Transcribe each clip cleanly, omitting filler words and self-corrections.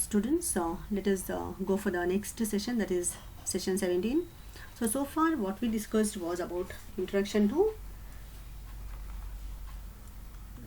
students, let us go for the next session, that is session 17. So far what we discussed was about introduction to,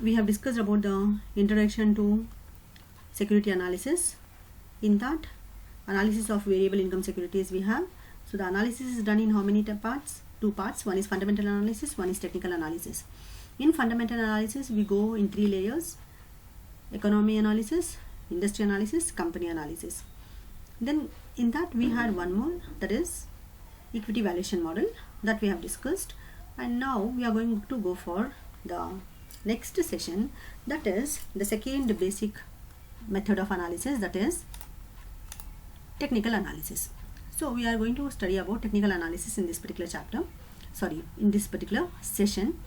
we have discussed about the introduction to security analysis. In that analysis of variable income securities we have, so the analysis is done in how many parts? Two parts. One is fundamental analysis, one is technical analysis. In fundamental analysis we go in three layers: economy analysis, industry analysis, company analysis. Then in that we had one more, that is equity valuation model, that we have discussed. And now we are going to go for the next session, that is the second basic method of analysis, that is technical analysis. So we are going to study about technical analysis in this particular chapter, in this particular session.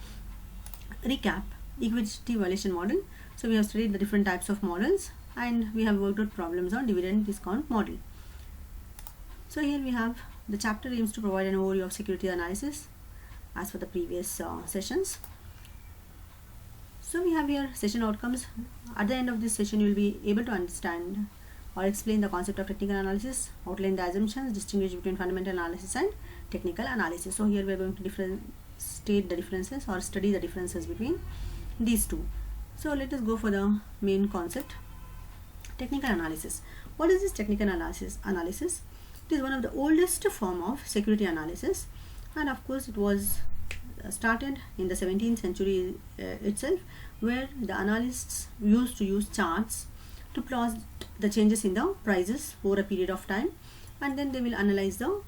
Recap: equity valuation model. So we have studied the different types of models and we have worked out problems on dividend discount model. So here we have, the chapter aims to provide an overview of security analysis as for the previous sessions. So we have here session outcomes. At the end of this session you will be able to understand or explain the concept of technical analysis, outline the assumptions, distinguish between fundamental analysis and technical analysis. So here we are going to state the differences or study the differences between these two. So let us go for the main concept, technical analysis. What is this technical analysis? It is one of the oldest form of security analysis, and of course it was started in the 17th century itself, where the analysts used to use charts to plot the changes in the prices over a period of time, and then they will analyze the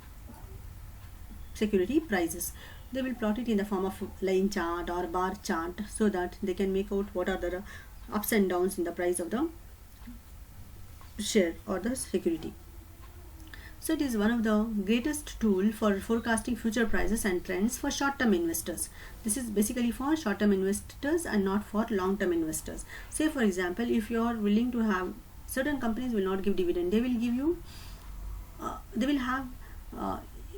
security prices. They will plot it in the form of line chart or bar chart, so that they can make out what are the ups and downs in the price of the share or the security. So it is one of the greatest tool for forecasting future prices and trends for short-term investors. This is basically for short-term investors and not for long-term investors. Say for example, if you are willing to have, certain companies will not give dividend, they will give you, they will have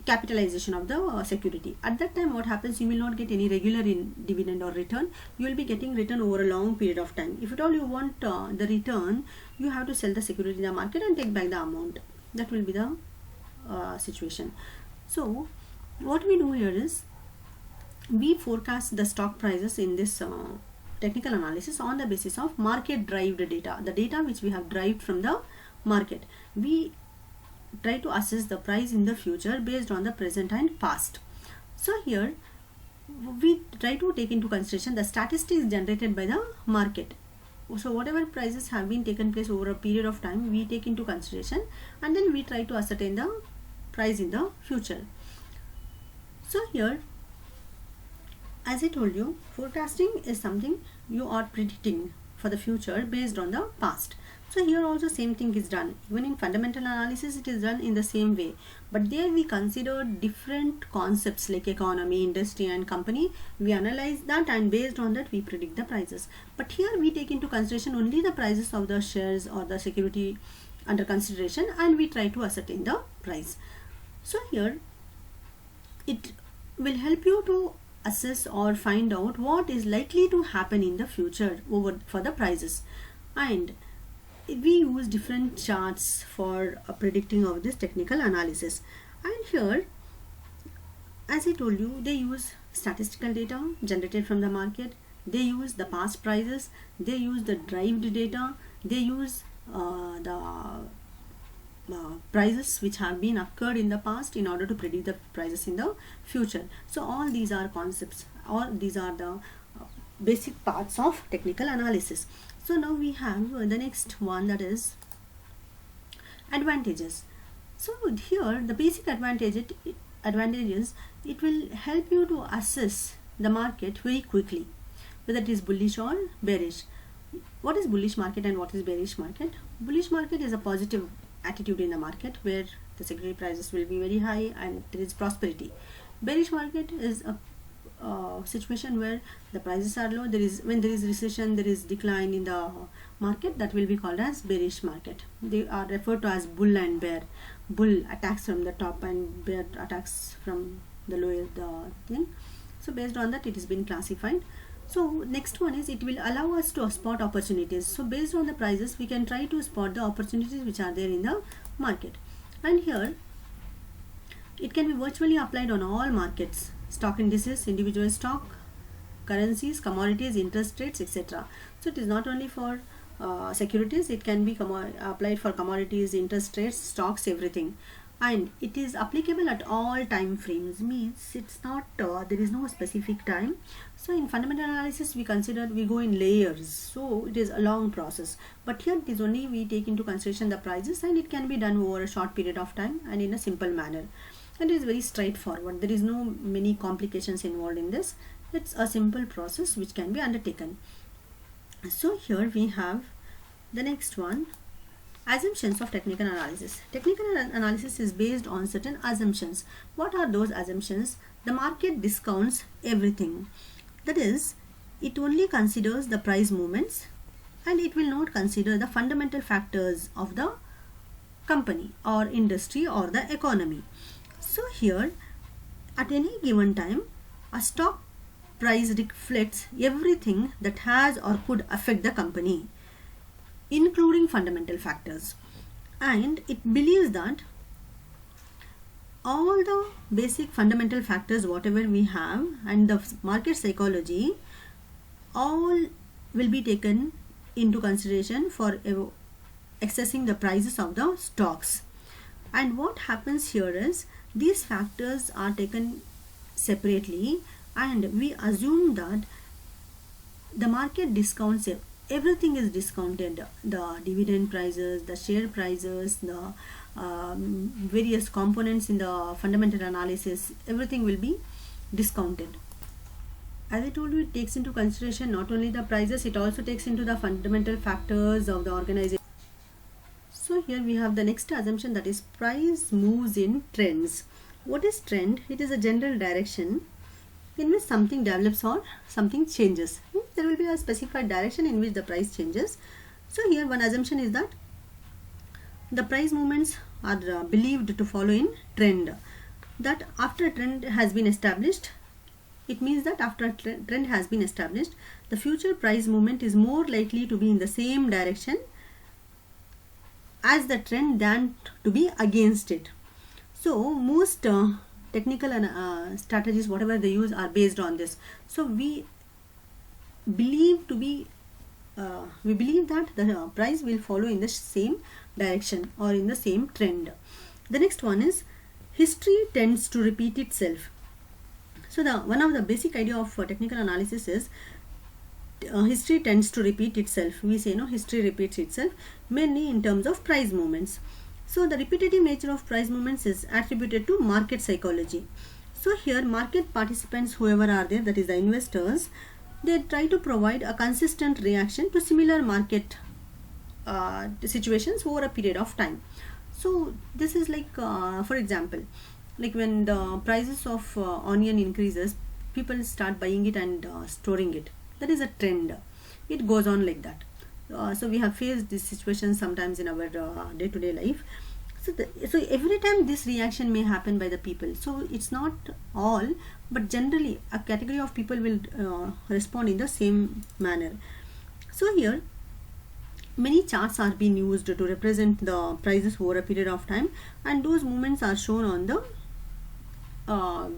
capitalization of the security. At that time what happens, you will not get any regular dividend or return, you will be getting return over a long period of time. If at all you want the return, you have to sell the security in the market and take back the amount. That will be the situation. So what we do here is, we forecast the stock prices in this technical analysis on the basis of market derived data, the data which we have derived from the market. We try to assess the price in the future based on the present and past. So here we try to take into consideration the statistics generated by the market. So whatever prices have been taken place over a period of time, we take into consideration, and then we try to ascertain the price in the future. So here, as I told you, forecasting is something you are predicting for the future based on the past. So here also same thing is done. Even in fundamental analysis it is done in the same way, but there we consider different concepts like economy, industry and company. We analyze that, and based on that we predict the prices. But here we take into consideration only the prices of the shares or the security under consideration, and we try to ascertain the price. So here it will help you to assess or find out what is likely to happen in the future for the prices. And we use different charts for predicting of this technical analysis. And here, as I told you, they use statistical data generated from the market, they use the past prices, they use the derived data, they use the prices which have been occurred in the past in order to predict the prices in the future. So all these are concepts, all these are the basic parts of technical analysis. So now we have the next one, that is advantages. So here the basic advantage is it will help you to assess the market very quickly, whether it is bullish or bearish. What is bullish market and what is bearish market? Bullish market is a positive attitude in the market where the security prices will be very high and there is prosperity. Bearish market is a situation where the prices are low, when there is recession, there is decline in the market, that will be called as bearish market. They are referred to as bull and bear. Bull attacks from the top and bear attacks from the lower thing. So based on that it has been classified. So next one is, it will allow us to spot opportunities. So based on the prices, we can try to spot the opportunities which are there in the market. And here it can be virtually applied on all markets: stock indices, individual stock, currencies, commodities, interest rates, etc. So it is not only for securities, it can be applied for commodities, interest rates, stocks, everything. And it is applicable at all time frames, means it's not there is no specific time. So in fundamental analysis, we go in layers, so it is a long process. But here it is only we take into consideration the prices, and it can be done over a short period of time and in a simple manner. And it is very straightforward. There is no many complications involved in this. It's a simple process which can be undertaken. So here we have the next one, assumptions of technical analysis. Technical analysis is based on certain assumptions. What are those assumptions? The market discounts everything. That is, it only considers the price movements, and it will not consider the fundamental factors of the company or industry or the economy. So here, at any given time, a stock price reflects everything that has or could affect the company, including fundamental factors. And it believes that all the basic fundamental factors, whatever we have, and the market psychology, all will be taken into consideration for assessing the prices of the stocks. And what happens here is, these factors are taken separately, and we assume that the market discounts everything is discounted: the dividend prices, the share prices, the various components in the fundamental analysis, everything will be discounted. As I told you, it takes into consideration not only the prices, it also takes into the fundamental factors of the organization. So here we have the next assumption, that is, price moves in trends. What is trend? It is a general direction in which something develops or something changes. There will be a specified direction in which the price changes. So here one assumption is that the price movements are believed to follow in trend. That after a trend has been established, it means that after a trend has been established, the future price movement is more likely to be in the same direction as the trend than to be against it. So most technical strategies, whatever they use, are based on this. So we believe that the price will follow in the same direction or in the same trend. The next one is, history tends to repeat itself. So one of the basic idea of technical analysis is history tends to repeat itself. We say history repeats itself, mainly in terms of price movements. So the repetitive nature of price movements is attributed to market psychology. So here market participants, whoever are there, that is the investors, they try to provide a consistent reaction to similar market situations over a period of time. So this is like, for example, like when the prices of onion increases, people start buying it and storing it. That is a trend. It goes on like that. So we have faced this situation sometimes in our day-to-day life. So every time this reaction may happen by the people. So it's not all, but generally a category of people will respond in the same manner. So here many charts are being used to represent the prices over a period of time, and those movements are shown on the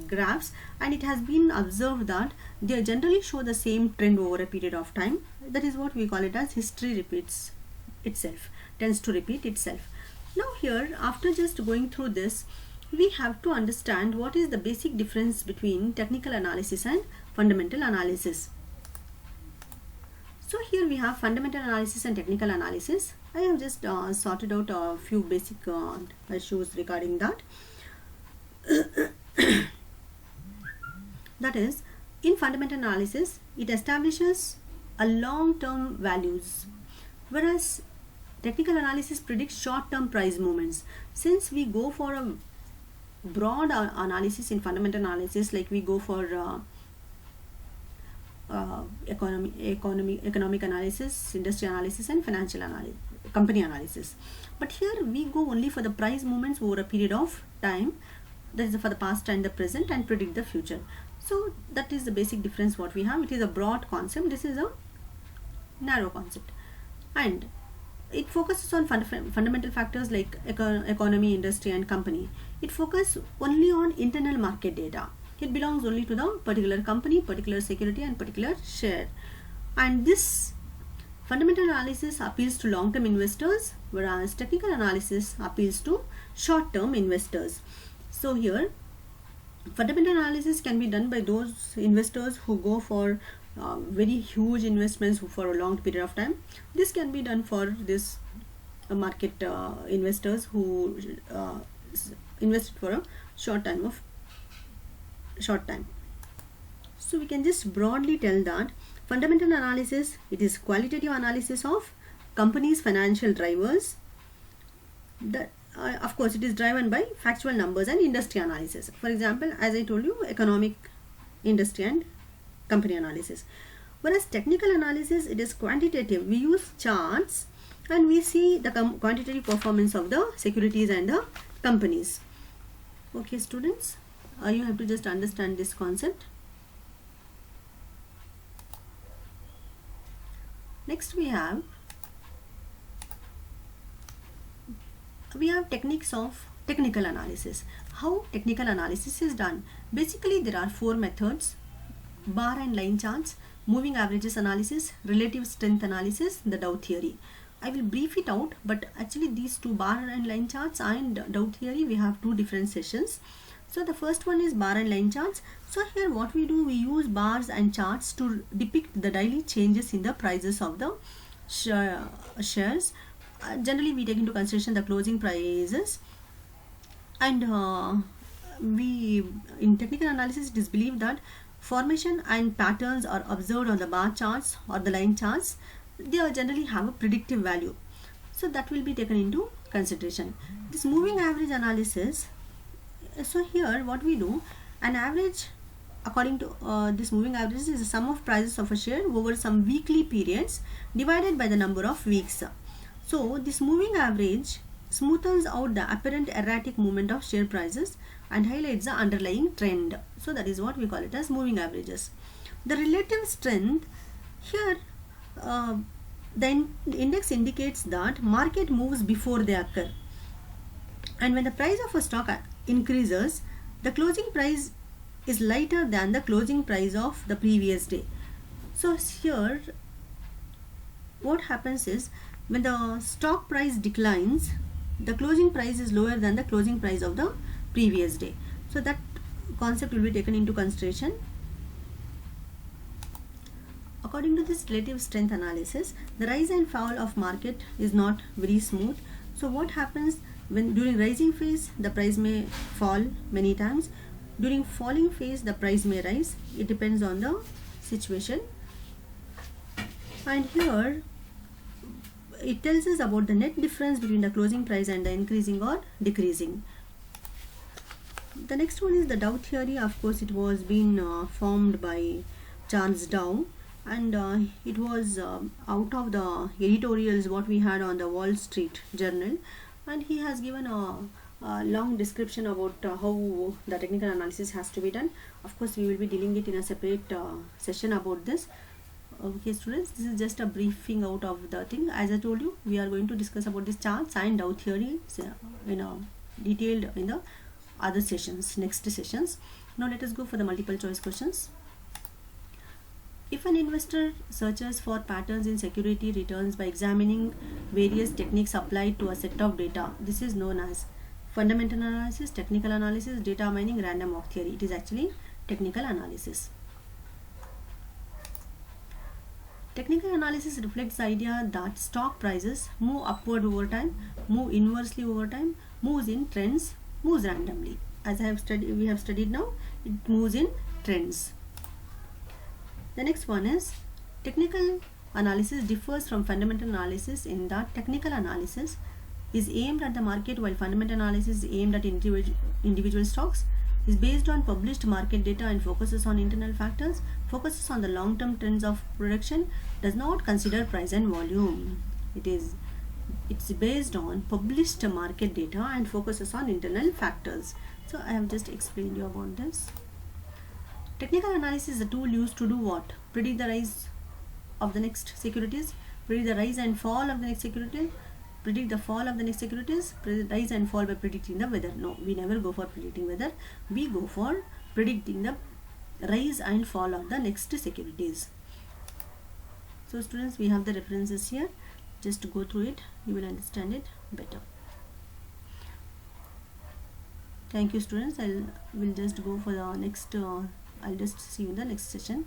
graphs, and it has been observed that they generally show the same trend over a period of time. That is what we call it as history repeats itself, tends to repeat itself. Now here, after just going through this, we have to understand what is the basic difference between technical analysis and fundamental analysis. So here we have fundamental analysis and technical analysis. I have just sorted out a few basic issues regarding that. That is, in fundamental analysis, it establishes a long-term values, whereas technical analysis predicts short-term price movements. Since we go for a broad analysis in fundamental analysis, like we go for economic analysis, industry analysis, and financial analysis, company analysis. But here we go only for the price movements over a period of time, that is for the past and the present, and predict the future. So that is the basic difference what we have. It is a broad concept, this is a narrow concept, and it focuses on fundamental factors like economy, industry and company. It focuses only on internal market data. It belongs only to the particular company, particular security and particular share. And this fundamental analysis appeals to long-term investors, whereas technical analysis appeals to short-term investors. So here fundamental analysis can be done by those investors who go for very huge investments for a long period of time. This can be done for this market investors who invest for a short time. So we can just broadly tell that fundamental analysis, it is qualitative analysis of companies' financial drivers. That of course it is driven by factual numbers and industry analysis. For example, as I told you, economic, industry and company analysis. Whereas technical analysis, it is quantitative. We use charts and we see the quantitative performance of the securities and the companies. Okay students, you have to just understand this concept. Next we have techniques of technical analysis. How technical analysis is done? Basically there are 4 methods: bar and line charts, moving averages analysis, relative strength analysis, the Dow theory. I will brief it out, but actually these 2, bar and line charts and Dow theory, we have 2 different sessions. So the first one is bar and line charts. So here what we do, we use bars and charts to depict the daily changes in the prices of the shares. Generally we take into consideration the closing prices, and in technical analysis it is believed that formation and patterns are observed on the bar charts or the line charts. They generally have a predictive value, so that will be taken into consideration. This moving average analysis, so here what we do, an average, according to this moving average, is the sum of prices of a share over some weekly periods divided by the number of weeks. So this moving average smoothens out the apparent erratic movement of share prices and highlights the underlying trend. So that is what we call it as moving averages. The relative strength, here the index indicates that market moves before they occur, and when the price of a stock increases, the closing price is lighter than the closing price of the previous day. So here what happens is, when the stock price declines, the closing price is lower than the closing price of the previous day. So that concept will be taken into consideration. According to this relative strength analysis, the rise and fall of market is not very smooth. So what happens, when during rising phase the price may fall many times, during falling phase the price may rise. It depends on the situation. And here it tells us about the net difference between the closing price and the increasing or decreasing. The next one is the Dow theory. Of course it was been formed by Charles Dow, and it was out of the editorials what we had on the Wall Street Journal, and he has given a long description about how the technical analysis has to be done. Of course we will be dealing it in a separate session about this. Okay students, this is just a briefing out of the thing. As I told you, we are going to discuss about this charts and Dow theory detailed in the other sessions, next sessions. Now let us go for the multiple choice questions. If an investor searches for patterns in security returns by examining various techniques applied to a set of data, this is known as fundamental analysis, technical analysis, data mining, random walk theory. It is actually technical analysis. Technical analysis reflects the idea that stock prices move upward over time, move inversely over time, moves in trends, moves randomly. As we have studied now, it moves in trends. The next one is technical analysis differs from fundamental analysis in that technical analysis is aimed at the market while fundamental analysis is aimed at individual stocks, is based on published market data and focuses on internal factors, focuses on the long-term trends of production, does not consider price and volume. It's based on published market data and focuses on internal factors. So I have just explained you about this. Technical analysis is a tool used to do what? Predict the rise of the next securities, predict the rise and fall of the next security, predict the fall of the next securities, rise and fall by predicting the weather. No, we never go for predicting weather. We go for predicting the rise and fall of the next securities. So students, we have the references here. Just go through it. You will understand it better. Thank you students. I will just go for the next. I'll just see you in the next session.